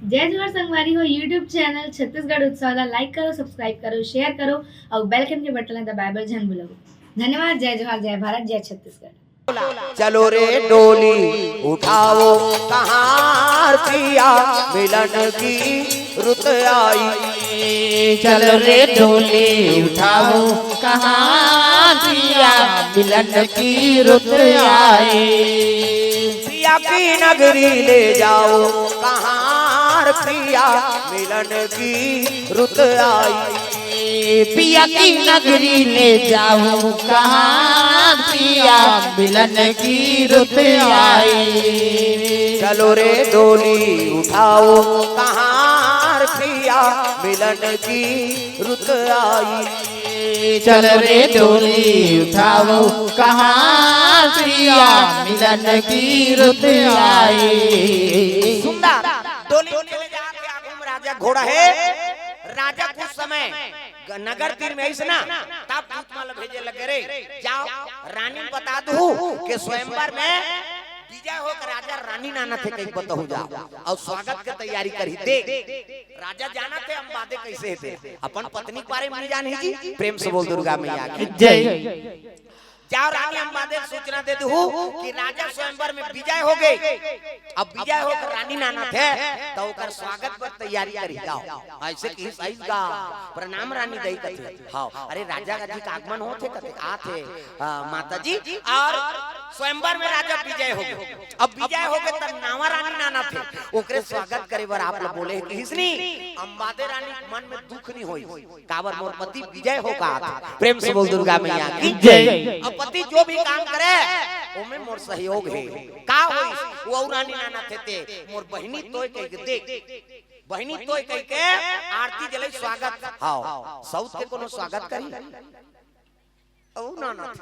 जय जोहार संगवारी हो यूट्यूब चैनल छत्तीसगढ़ उत्सव लाइक करो, सब्सक्राइब करो, शेयर करो और बेल आइकन के बटन दबाए जन भूलो। धन्यवाद। जय जोहार, जय भारत, जय छत्तीसगढ़। चलो रे डोली उठाओ कहार प्रिया मिलन की रुत आई। चलो रे डोली उठाओ कहाँ प्रिया मिलन की रुत आई। प्रिया की नगरी ले जाओ कहार प्रिया मिलन की रुत आई। पिया की नगरी ले जाऊं कहाँ प्रिया मिलन की रुत आई। चलो रे डोली उठाओ कहार प्रिया मिलन की रुत आई। चलो रे डोली उठाओ कहाँ प्रिया मिलन की रुत आई। सुंदर डोली ले जाके आगुम राजा घोड़ा है। राजा कुछ समय नगर तीर में ऐसे ना तब दूतमाल भेजे लगे रे जाओ रानी बता दू कि स्वयंवर में विजय होकर राजा रानी नाना थे कहीं बताओ जाओ और स्वागत के तैयारी करी दे। राजा जाना थे हम बातें कैसे थे अपन पत्नी के बारे में जानी जी। प्रेम से बोल दुर्गा मैया की जय। जाओ रानी अंबादेव सूचना दे दू कि राजा स्वयंवर में विजय हो गए। अब विजय होकर रानी नाना थे तो ओकर स्वागत पर तैयारी करी जाओ। ऐसे की सही का प्रणाम रानी दई कथे। हां अरे राजा जी का आगमन होथे कथे आथे माता जी और स्वयंवर में राजा विजय हो गए। अब विजय हो गए तब नावा रानी नाना थे ओकरे स्वागत करे बर आप लोग बोले कि हिसनी अंबादे रानी मन में दुख नहीं होई काबर मोर पति विजय हो का। प्रेम से बोल दुर्गा मैया की जय। पति जो भी काम करे ओमे मोर सहयोग है का होई वो रानी नाना थे मोर बहिनी तोय कह के देख बहिनी तोय कह के आरती जले स्वागत। हां साउथ के कोनो स्वागत करी ओ नाना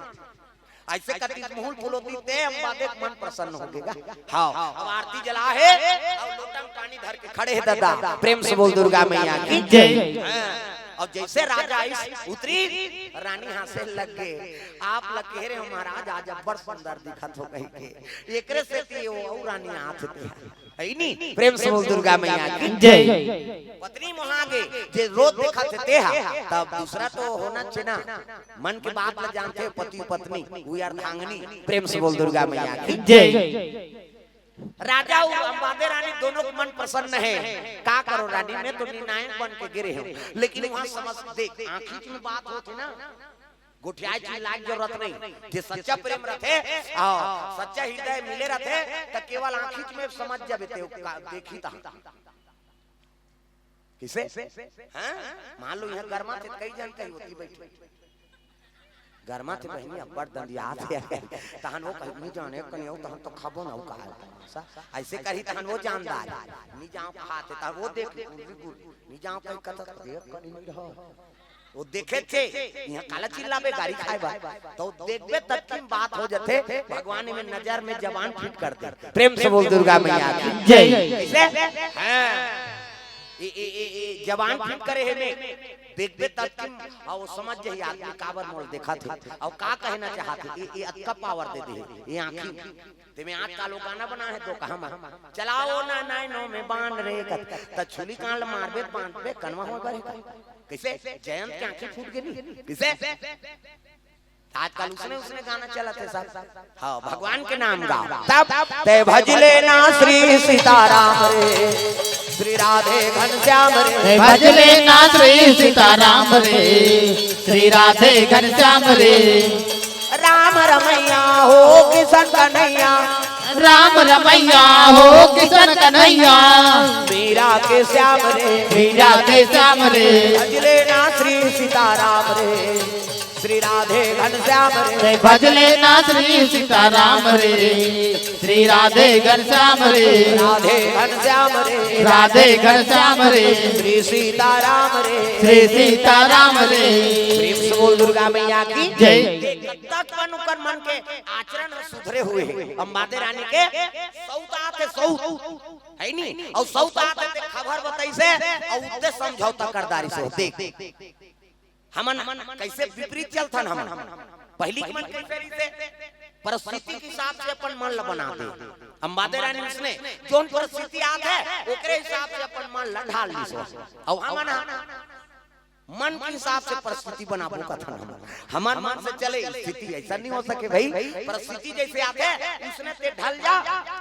ऐसे कति मुहुल फुलोती ते अंबादे मन प्रसन्न हो गएगा। हां अब आरती जला है और लोटा में पानी धर के खड़े है दादा। प्रेम से बोल दुर्गा मैया की जय। और जैसे राजा इस उतरी रानी हासे लग गए आप लगे रे महाराज आज बड़ सुंदर दिखत हो कहीं के एकरे से ती ओ रानी हाथ थे है नी। प्रेम से बोल दुर्गा मैया की जय। पत्नी मोहागे जे रोज दिखत थे तब दूसरा तो होना चाहिए ना मन के बात ल जानते पति पत्नी वी आर धांगनी। प्रेम से बोल दुर्गा मैया की जय। राजा और अंबादे रानी दोनों को मन प्रसन्न है का करो रानी में तो निर्णायक बन के गिरे हो लेकिन वहां समझ देख आंखी में बात होती ना गोठियाई की लाग जरूरत नहीं जे सच्चा प्रेम रखे सच्चा हृदय मिले रखे तो केवल आंखी में समझ जाबे ते देखी ता किसे हां मान लो यहां गरमा थे कई जन कहीं होती बैठी गरमा थे बहनी अब्बड़ दंदिया थे तहन वो कहीं जाने कने हो तहन तो खाबो ना का ऐसे करी तहन वो जानदार नी जाओ खाते ता वो देख नी जाओ कहीं कत देख कनी नहीं रहो वो देखे थे यहां काला चिल्लाबे गाड़ी खाएबा तो देखबे तब की बात हो जथे भगवान में नजर में जवान फिट कर दे। प्रेम से बोल दुर्गा मैया की जय। कैसे हां ए जवान फिट करे है में देखबे तब की और समझ जाई आदमी काबर मोल देखा थे और का कहना चाहते ये अतका पावर दे दे ये आंखी ते में आंख का लोकाना बना है तो कहां चलाओ ना नाइनो में बांध रे त छुली कांड मारबे बांधबे कनवा हो करे कैसे जयंत की आंखें फूट गई कैसे आजकल उसने गाना चला थे साहब। हाँ भगवान के नाम गाओ तब ते भज लेना श्री सीताराम रे श्री राधे घनश्याम रे भज लेना श्री सीताराम रे श्री राधे घनश्याम रे। राम रमैया हो किशन कन्हैया राम रमैया हो किशन कन्हैया मीरा के श्याम रे मीरा के श्याम रे। भज लेना श्री सीताराम रे श्री राधे घनश्याम रे भज लेना श्री सीताराम रे श्री राधे घनश्याम रे राधे घनश्याम रे राधे घनश्याम रे श्री सीताराम रे श्री सीताराम रे। प्रेम से बोल दुर्गा मैया की जय। तक अनुकर मन के आचरण सुधरे हुए हैं अंबादे रानी के सौत आते सौत है नी और सौत आते खबर बताई से और उद्देश्य समझौता करदारी से देख हमन कैसे विपरीत चलथन हम पहली मन कैसे परिस्थिति के हिसाब से अपन मन ल बना दे अंबादे रानी उसने जोन परिस्थिति आत है ओकरे हिसाब से अपन मन ला ढाल ली सो और हमन मन के हिसाब से परिस्थिति बनाबो कथन हमार मन से चले स्थिति ऐसा नहीं हो सके भाई परिस्थिति जैसे आते है उसने ते ढल जा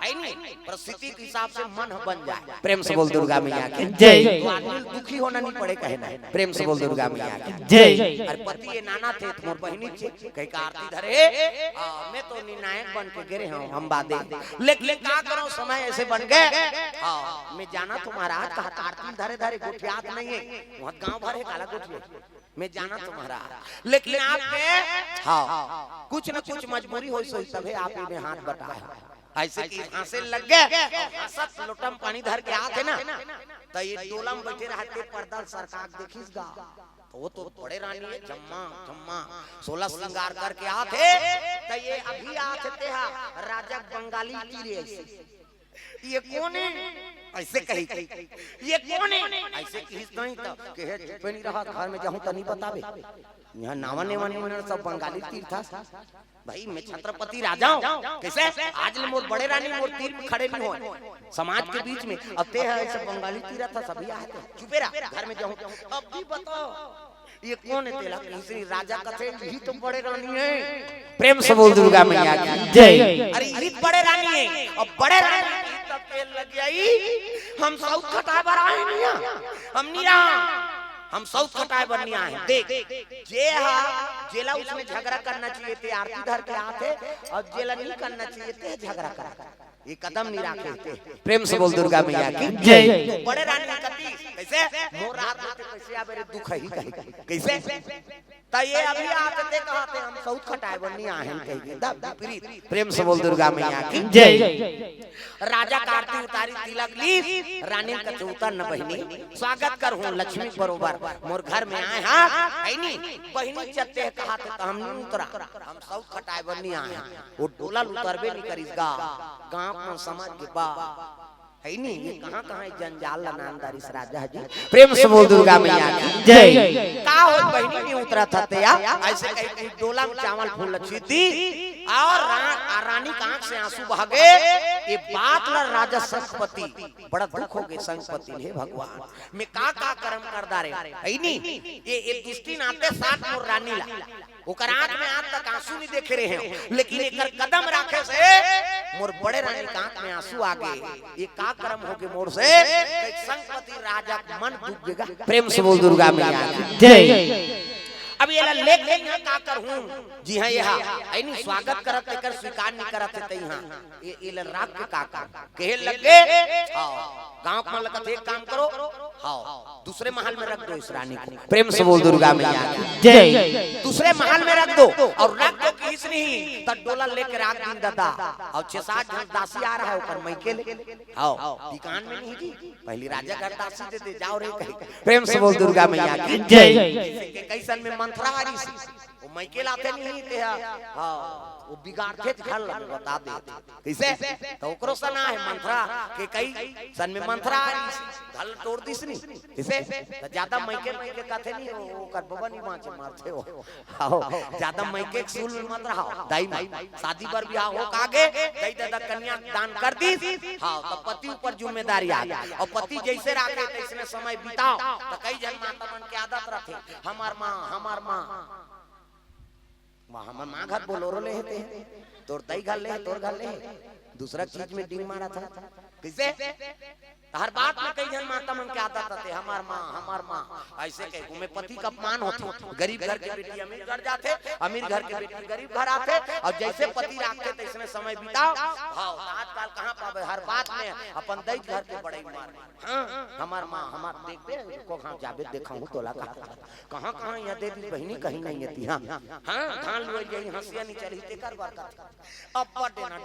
है नहीं परिस्थिति के हिसाब से मन बन जाए प्रेम से बोल दुर्गा मैया की जय। तो आदमी दुखी होना नहीं पड़े कहे ना प्रेम से बोल दुर्गा मैया की जय। अरे पति ये नाना थे मोर बहिनी छे कई का आरती धरे मैं तो निर्णायक बन के गिरे हूं हम बादे लेकिन का करो समय ऐसे बन गए हां मैं जाना तुम्हारा कहा आरती धरे धरे गुठियात नहीं है वहां गांव भर है काला मैं जाना तुम्हारा लेकिन आपके हाँ कुछ न कुछ मजबूरी हो सही तभी आप में हाथ बटाया ऐसे कि हंसे लग गए हंसत लोटम पानी धर के आते ना तो ये डोला में बैठे रहते पर्दा सरकार देखिस गा वो तो बड़े रानी है जम्मा जम्मा 16 श्रृंगार करके आते तो ये अभी आते हैं राजा बंगाली तीरे ऐसे ये कौन है ऐसे कही ये कौन है ऐसे किस नहीं तो कहे चुप नहीं रहा घर में जाऊं तो नहीं बतावे यहां नावा नेवाने सब बंगाली तीर्थ था भाई मैं छत्रपति राजा हूं कैसे आज ले मोर बड़े रानी मोर तीर में खड़े नहीं हो समाज के बीच में अब ते है ऐसे बंगाली तीर्थ था सभी आए थे चुप रहा घर में जाऊं अब भी बताओ ये कौन है तेला किसी राजा कथे ही तो बड़े रानी है प्रेम से बोल दुर्गा मैया की जय। अरे ये बड़े रानी है और बड़े रानी की तब तेल लग गई हम साउथ खटाए पर आए नहीं हम नहीं रहा हम साउथ खटाए पर नहीं आए देख जे हा जेला उसमें झगड़ा करना चाहिए थे आरती धर के आते और जेला नहीं करना चाहिए थे झगड़ा करा ये कदम नहीं रखे थे प्रेम से बोल दुर्गा मैया की जय। तो बड़े रानी कती कैसे मोर रात होते कैसे आ मेरे दुख ही कैसे ता ये अभी आते थे कहते हम साउथ खटाए बन्नी आहन कहिए दा विपरीत प्रेम से बोल दुर्गा मैया की जय। राजा का आरती उतारी तिलक ली रानी का उतर न बहिनी स्वागत कर हूं लक्ष्मी बरोबर मोर घर में आए हां है नी बहिनी चलते कहा थे हम नहीं उतरा हम साउथ खटाए बन्नी आए वो डोला उतरबे नहीं करिसगा गांव में समाज के बा है नहीं ये कहां जंजाल नामदारी से राजा जी प्रेम से बोल दुर्गा मैया की जय। का हो बहिनी नहीं उतरा था ते या ऐसे कहीं डोला में चावल फूल लच्छी दी और रानी का आंख से आंसू बह गए ये बात ला राजा संपत्ति बड़ा दुख हो गए संपत्ति हे भगवान मैं का कर्म कर दारे है नहीं ये दृष्टि नाते साथ मोर रानी ला ओकर आंख में आज तक आंसू नहीं देखे रहे हैं लेकिन एकर कदम राखे से मोर बड़े रानी का आंख में आंसू आ गए ये का कर्म हो गए मोर से संपत्ति राजा मन डूब गया प्रेम से बोल दुर्गा मैया की जय। अब ये लेख यहाँ का कर हूं जी हां यह ऐनी स्वागत करत एकर स्वीकार नहीं करत है यहां ये राग के का कहे लगे गांव में लगत एक काम करो हां दूसरे महल में रख दो इस रानी को प्रेम से बोल दुर्गा मैया की जय। दूसरे महल में रख दो और रख दो कि इस नहीं तब डोला लेकर राग दिन दादा और 6-7 जन दासी आ रहा है ऊपर मैके ले हां दुकान में नहीं जी पहली राजा घर दासी दे दे जाओ रे कहीं प्रेम से बोल दुर्गा मैया की जय। कैसन में मंत्रा आ रही वो मैके लाते नहीं थे हां वो बिगाड़ते घर लगे बता दे कैसे तो ओकरो सना है मंत्रा के कई सन में मंत्रा आ रही घल तोड़ दिस नहीं कैसे तो ज्यादा मैके कथे नहीं वो कर बबा नहीं माचे मारते हो आओ ज्यादा मैके सूल में मत रहो दाई में शादी पर ब्याह हो कागे कई दादा कन्या दान कर दी हां तो पति ऊपर जिम्मेदारी आ गई और पति जैसे राखे तैसे समय बिताओ तो कई जन माता मन के आदत रखे हमार मां हमार माँ घर बोलोरो ले हेते तोर तई घर ले तोर घर ले दूसरा चीज में डिंग मारा था कैसे हर बात में कई जन माता मन के आदत रहते हमार माँ ऐसे कहे में पति का अपमान होता गरीब घर के बेटी अमीर घर जाते अमीर घर के बेटी गरीब घर आते और जैसे पति रखते तो इसमें समय बिताओ हां आजकल कहां पावे हर बात में अपन दई घर के बड़े मार हां हमार माँ हमार देखते को कहां जाबे देखा हूं तोला कहां यहां दे दी बहिनी कहीं नहीं आती हां धान लोई गई हंसिया नहीं चली ते कर बात अब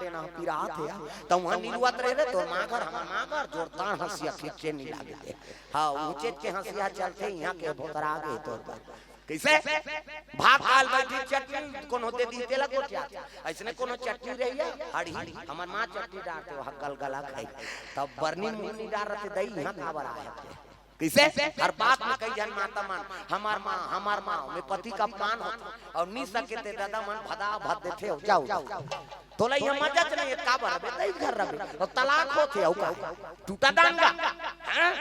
देना पिरात है तो वहां निरुआत रहे तो मां घर हमार मां घर जोरदार हंसिया खींचे नहीं लागे हां ऊंचे के हंसिया चलते यहां के भोतरा गए तो कैसे भात काल बैठी चटनी कोनो दे दी तेला गोटिया ऐसने कोनो चटनी रही है हड़ी हमर मां चटनी डालते हो हकल गला खाई तब बरनी मुनी डाल रहे दही यहां खबर आया कैसे हर बात में कई जन माता मन हमार मां में पति का अपमान होता और नहीं सके ते दादा मन भदा भद देते हो जाओ तोला ये मजा नहीं का बराबर तई घर रबे और तलाक होते औ का टूटा दांगा हां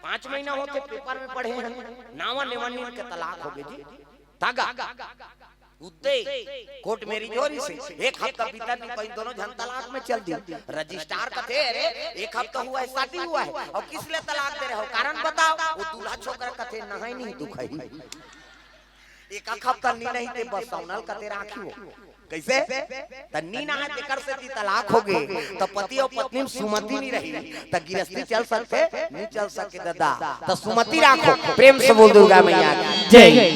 5 महीना होते पेपर में पढ़े हैं नावा नेवानी के तलाक हो गए जी तागा उते कोर्ट मेरी जोरी से एक हफ्ता बीता नहीं पाई दोनों जन तलाक में चल दी रजिस्ट्रार का थे अरे एक हफ्ता हुआ है शादी हुआ है और किस लिए तलाक दे रहे हो कारण बताओ वो दूल्हा छोकरा का थे नहाई नहीं दुखाई एक हफ्ता नी नहीं थे बस सौनल का तेरा आंखी हो कैसे तन्नी ना है तेकर से ती तलाक हो गए तो पति और पत्नी में सुमति नहीं रही तो गिरस्ती चल सकते नहीं चल सके दादा तो सुमति राखो प्रेम से बोल दुर्गा मैया जय।